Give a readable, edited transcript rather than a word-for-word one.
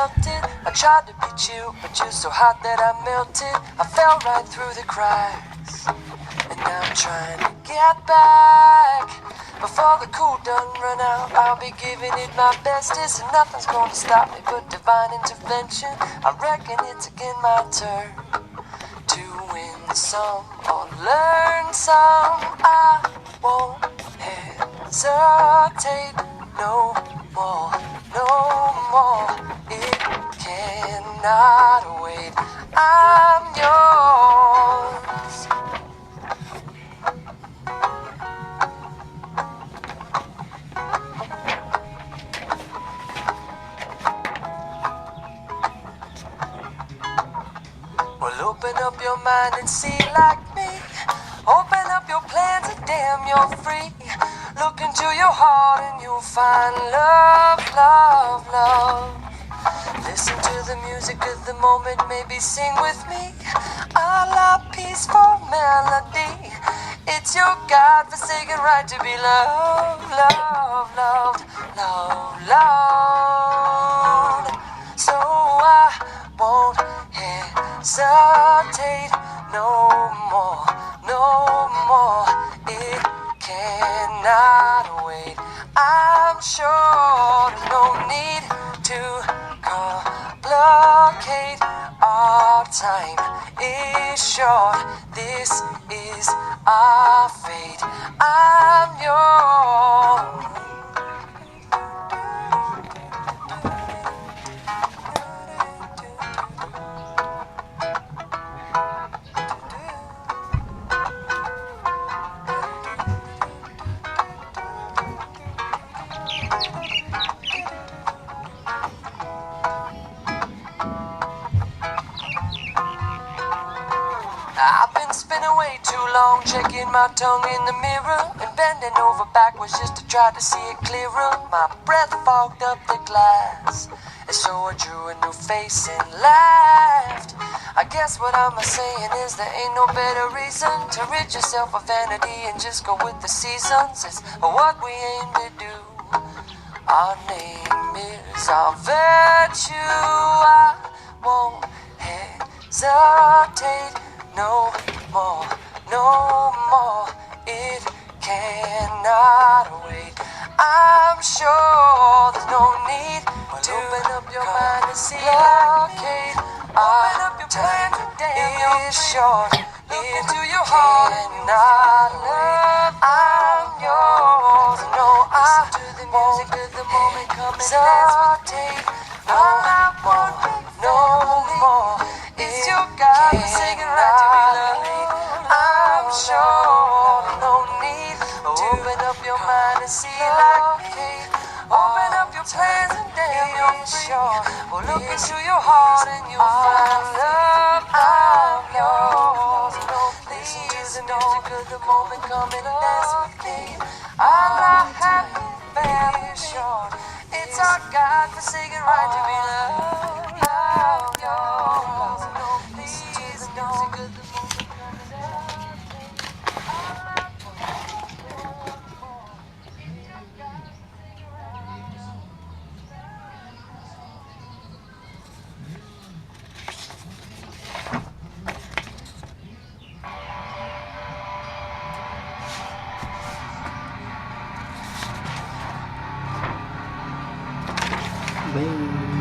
melted. I tried to be chill, but you're so hot that I melted. I fell right through the cracks, and now I'm trying to get back. Before the cool done run out, I'll be giving it my bestest, and nothing's gonna stop me but divine intervention. I reckon it's again my turn to win some or learn some. I won't hesitate no more, no more. It cannot wait. I'm yours. Well, open up your mind and see like me. Open up your plans and damn, you're free. Look into your heart and you'll find love, love, love. Listen to the music of the moment, maybe sing with me. A la peaceful melody. It's your God-forsaken right to be loved, loved, loved, loved, loved. So I won't hesitate no more, no more. It cannot wait. I'm sure there's no need to complicate. Our time is short. This is our fate. I'm yours. I've been spinning way too long, checking my tongue in the mirror and bending over backwards just to try to see it clearer. My breath fogged up the glass, and so I drew a new face and laughed. I guess what I'm saying is there ain't no better reason to rid yourself of vanity and just go with the seasons. It's what we aim to do. Our name is our virtue. I won't hesitate no more, no more. It cannot wait. I'm sure there's no need to open up your mind and see blockade. Open up your plan today is short. Look into your heart and not love. I'm yours. No, I won't the moment come and hesitate. No, I won't, no more. It's your God-forsaken right to be loved. I'm sure no need to open up your mind and see like me. Open up your plans and damn, you're sure. Well, look into your heart and you'll find love. I'm yours. Listen to the music of the moment, come and dance with me. I'm not happy, very sure. It's our God-forsaken right to be loved. I'm yours. Listen to the music of the moment, come and dance with me. Bem.